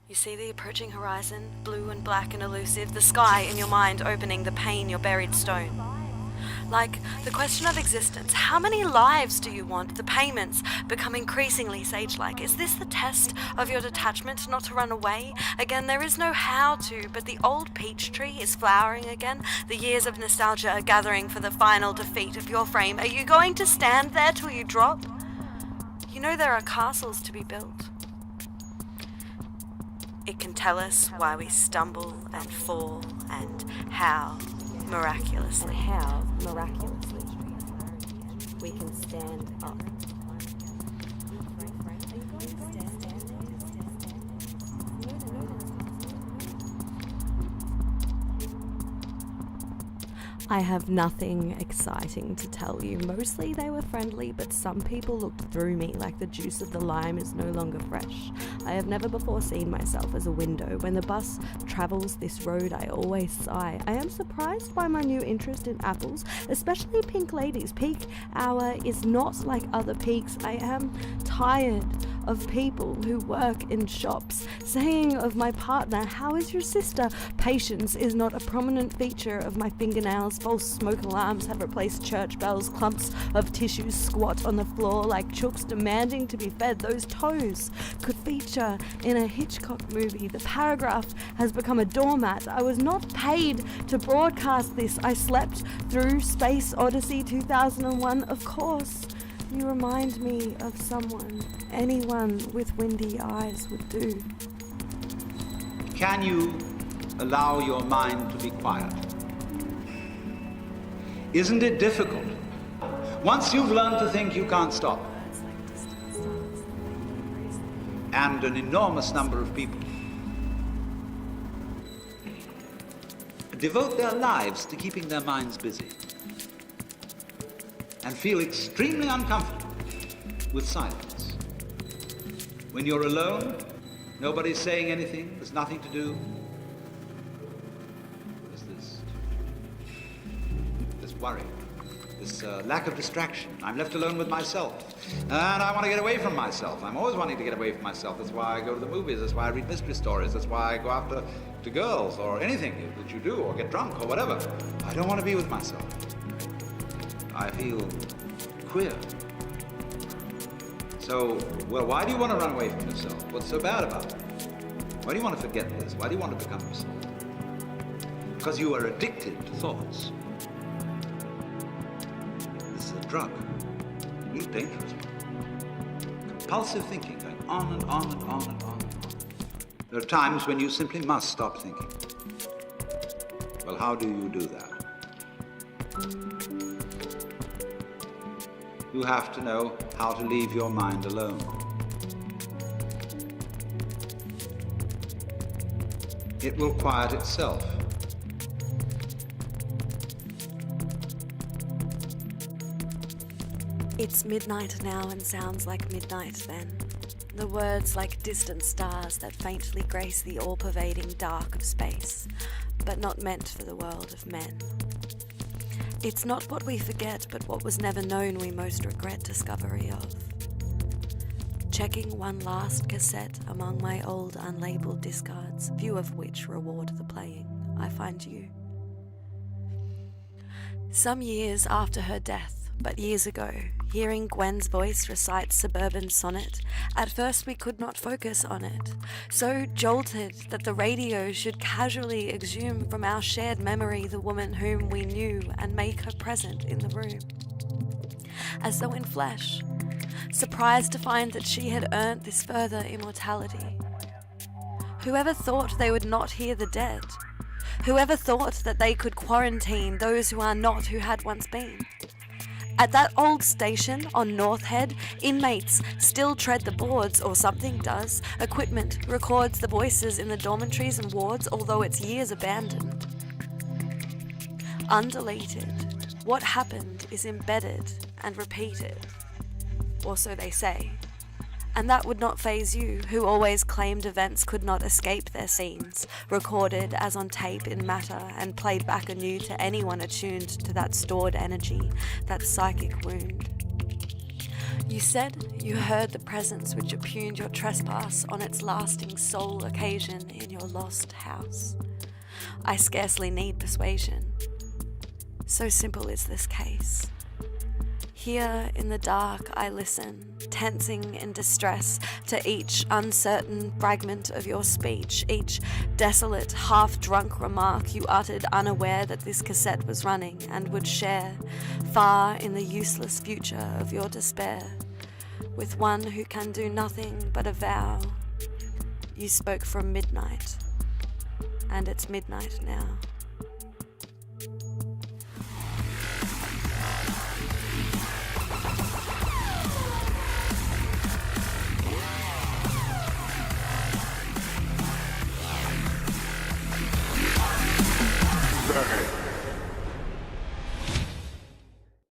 You see the approaching horizon, blue and black and elusive, the sky in your mind opening the pain your buried stone. Like the question of existence, how many lives do you want? The payments become increasingly sage-like. Is this the test of your detachment, not to run away? Again, there is no how to, but the old peach tree is flowering again. The years of nostalgia are gathering for the final defeat of your frame. Are you going to stand there till you drop? You know there are castles to be built. It can tell us why we stumble and fall and how miraculously we can stand up. I have nothing exciting to tell you. Mostly they were friendly, but some people looked through me like the juice of the lime is no longer fresh. I have never before seen myself as a window. When the bus travels this road, I always sigh. I am surprised by my new interest in apples, especially pink ladies. Peak hour is not like other peaks. I am tired of people who work in shops saying of my partner, "How is your sister?" Patience is not a prominent feature of my fingernails. False smoke alarms have replaced church bells. Clumps of tissues squat on the floor like chooks demanding to be fed. Those toes could feature in a Hitchcock movie. The paragraph has become a doormat. I was not paid to broadcast this. I slept through Space Odyssey 2001, of course. You remind me of someone. Anyone with windy eyes would do. Can you allow your mind to be quiet? Isn't it difficult? Once you've learned to think, you can't stop. And an enormous number of people devote their lives to keeping their minds busy and feel extremely uncomfortable with silence. When you're alone, nobody's saying anything, there's nothing to do. There's this worry, this lack of distraction. I'm left alone with myself, and I want to get away from myself. I'm always wanting to get away from myself. That's why I go to the movies, that's why I read mystery stories, that's why I go after to girls or anything that you do, or get drunk or whatever. I don't want to be with myself. I feel queer. So, well, why do you want to run away from yourself? What's so bad about it? Why do you want to forget this? Why do you want to become yourself? Because you are addicted to thoughts. This is a drug, a really dangerous one. Compulsive thinking, going on and on and on and on and on. There are times when you simply must stop thinking. Well, how do you do that? You have to know how to leave your mind alone. It will quiet itself. It's midnight now and sounds like midnight then. The words like distant stars that faintly grace the all-pervading dark of space, but not meant for the world of men. It's not what we forget, but what was never known we most regret discovery of. Checking one last cassette among my old unlabeled discards, few of which reward the playing, I find you. Some years after her death, but years ago, hearing Gwen's voice recite Suburban Sonnet, at first we could not focus on it, so jolted that the radio should casually exhume from our shared memory the woman whom we knew and make her present in the room. As though in flesh, surprised to find that she had earned this further immortality. Whoever thought they would not hear the dead? Whoever thought that they could quarantine those who are not who had once been? At that old station on North Head, inmates still tread the boards, or something does. Equipment records the voices in the dormitories and wards, although it's years abandoned. Undeleted, what happened is embedded and repeated, or so they say. And that would not faze you, who always claimed events could not escape their scenes, recorded as on tape in matter and played back anew to anyone attuned to that stored energy, that psychic wound. You said you heard the presence which impugned your trespass on its lasting sole occasion in your lost house. I scarcely need persuasion. So simple is this case. Here in the dark I listen, tensing in distress to each uncertain fragment of your speech, each desolate, half-drunk remark you uttered unaware that this cassette was running and would share, far in the useless future of your despair, with one who can do nothing but avow. You spoke from midnight, and it's midnight now.